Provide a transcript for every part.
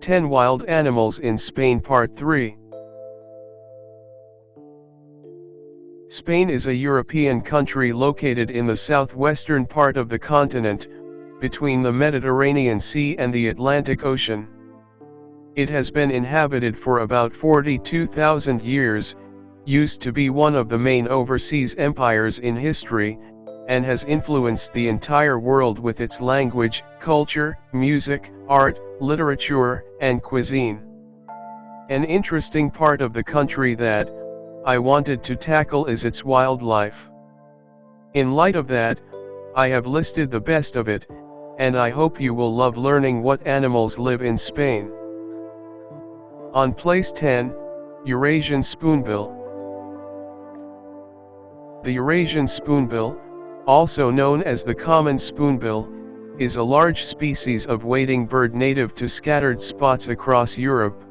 10 Wild Animals in Spain Part 3. Spain is a European country located in the southwestern part of the continent, between the Mediterranean Sea and the Atlantic Ocean. It has been inhabited for about 42,000 years, used to be one of the main overseas empires in history, and has influenced the entire world with its language, culture, music, art, literature, and cuisine. An interesting part of the country that I wanted to tackle is its wildlife. In light of that, I have listed the best of it, and I hope you will love learning what animals live in Spain. On place 10, Eurasian Spoonbill. The Eurasian Spoonbill, also known as the common spoonbill, is a large species of wading bird native to scattered spots across Europe.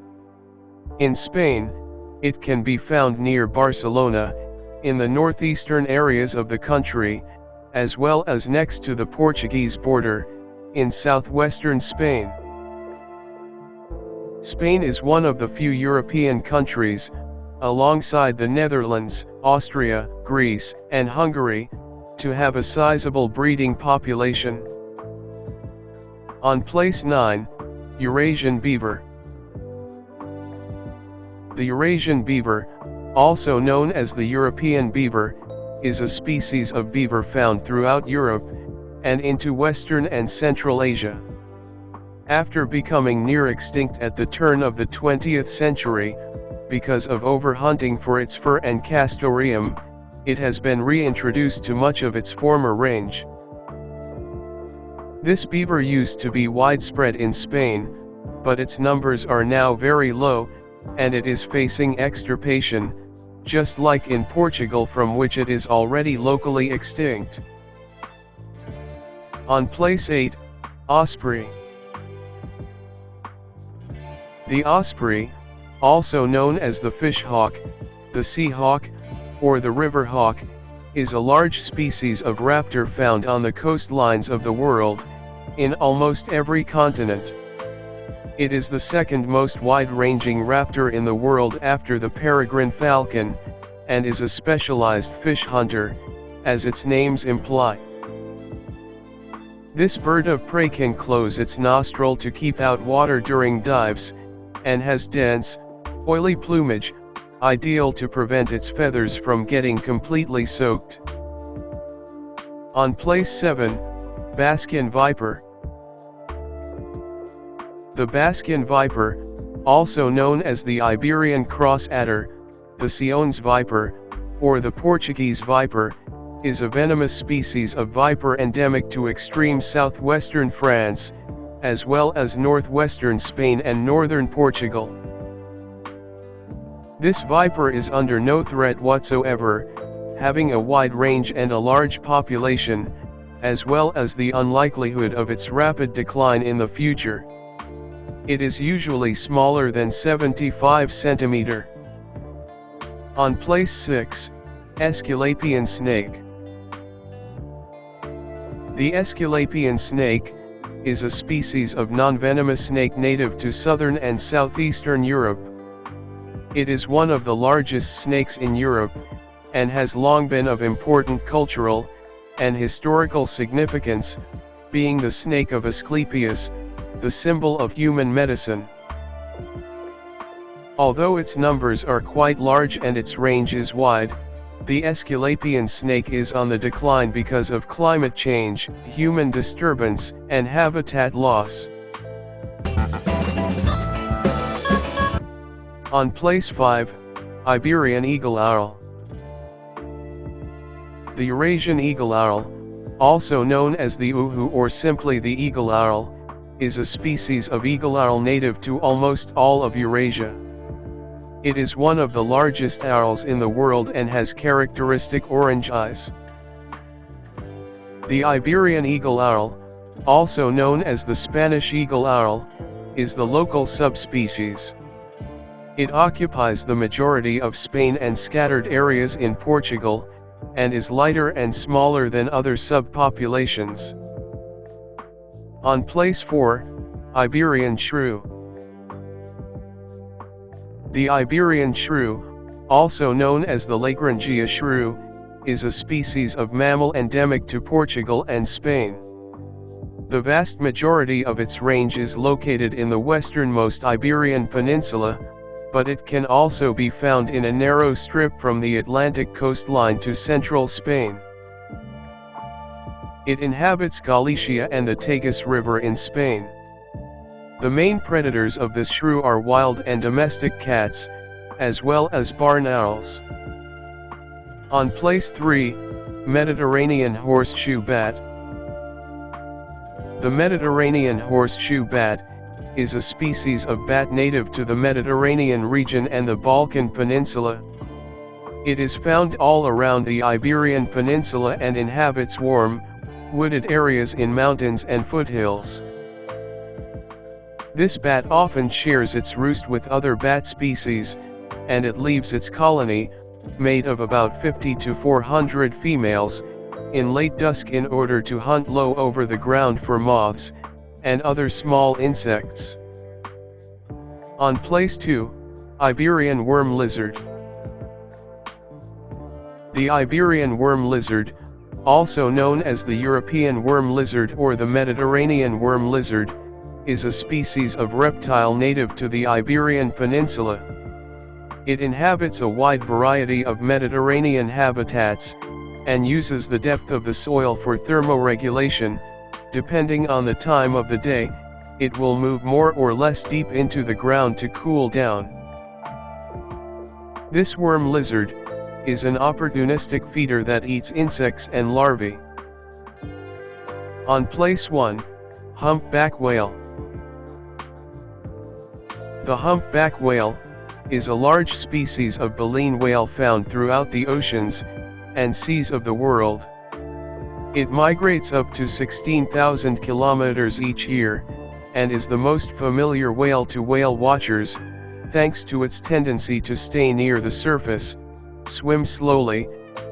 In Spain, it can be found near Barcelona, in the northeastern areas of the country, as well as next to the Portuguese border, in southwestern Spain. Spain is one of the few European countries, alongside the Netherlands, Austria, Greece, and Hungary, to have a sizable breeding population. On place 9, Eurasian Beaver. The Eurasian beaver, also known as the European beaver, is a species of beaver found throughout Europe, and into Western and Central Asia. After becoming near extinct at the turn of the 20th century, because of overhunting for its fur and castoreum, it has been reintroduced to much of its former range. This beaver used to be widespread in Spain, but its numbers are now very low, and it is facing extirpation, just like in Portugal, from which it is already locally extinct. On place 8, Osprey. The osprey, also known as the fish hawk, the sea hawk, or the river hawk, is a large species of raptor found on the coastlines of the world, in almost every continent. It is the second most wide-ranging raptor in the world after the peregrine falcon, and is a specialized fish hunter, as its names imply. This bird of prey can close its nostril to keep out water during dives, and has dense, oily plumage, ideal to prevent its feathers from getting completely soaked. On place 7, Basin Viper. The Basin Viper, also known as the Iberian cross adder, the Sion's viper, or the Portuguese viper, is a venomous species of viper endemic to extreme southwestern France, as well as northwestern Spain and northern Portugal. This viper is under no threat whatsoever, having a wide range and a large population, as well as the unlikelihood of its rapid decline in the future. It is usually smaller than 75 cm. On place 6, Esculapian snake. The Esculapian snake is a species of non-venomous snake native to southern and southeastern Europe. It is one of the largest snakes in Europe, and has long been of important cultural and historical significance, being the snake of Asclepius, the symbol of human medicine. Although its numbers are quite large and its range is wide, the Esculapian snake is on the decline because of climate change, human disturbance, and habitat loss. On place 5, Iberian Eagle owl. The Eurasian eagle owl, also known as the uhu or simply the eagle owl, is a species of eagle owl native to almost all of Eurasia. It is one of the largest owls in the world and has characteristic orange eyes. The Iberian eagle owl, also known as the Spanish eagle owl, is the local subspecies. It occupies the majority of Spain and scattered areas in Portugal, and is lighter and smaller than other subpopulations. On place 4, Iberian Shrew. The Iberian Shrew, also known as the Lagrangia shrew, is a species of mammal endemic to Portugal and Spain. The vast majority of its range is located in the westernmost Iberian Peninsula, but it can also be found in a narrow strip from the Atlantic coastline to central Spain. It inhabits Galicia and the Tagus River in Spain. The main predators of this shrew are wild and domestic cats, as well as barn owls. On place 3, Mediterranean horseshoe bat. The Mediterranean horseshoe bat is a species of bat native to the Mediterranean region and the Balkan Peninsula. It is found all around the Iberian Peninsula and inhabits warm, wooded areas in mountains and foothills. This bat often shares its roost with other bat species, and it leaves its colony, made of about 50 to 400 females, in late dusk in order to hunt low over the ground for moths, and other small insects. On place 2, Iberian worm lizard. The Iberian worm lizard, also known as the European worm lizard or the Mediterranean worm lizard, is a species of reptile native to the Iberian Peninsula. It inhabits a wide variety of Mediterranean habitats, and uses the depth of the soil for thermoregulation. Depending on the time of the day, it will move more or less deep into the ground to cool down. This worm lizard is an opportunistic feeder that eats insects and larvae. On place 1, Humpback whale. The humpback whale is a large species of baleen whale found throughout the oceans and seas of the world. It migrates up to 16,000 kilometers each year, and is the most familiar whale to whale watchers, thanks to its tendency to stay near the surface, swim slowly,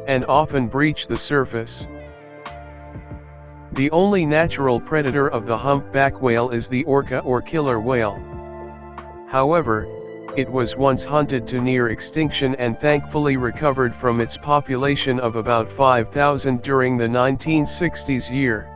and often breach the surface. The only natural predator of the humpback whale is the orca or killer whale. However, it was once hunted to near extinction and thankfully recovered from its population of about 5,000 during the 1960s year.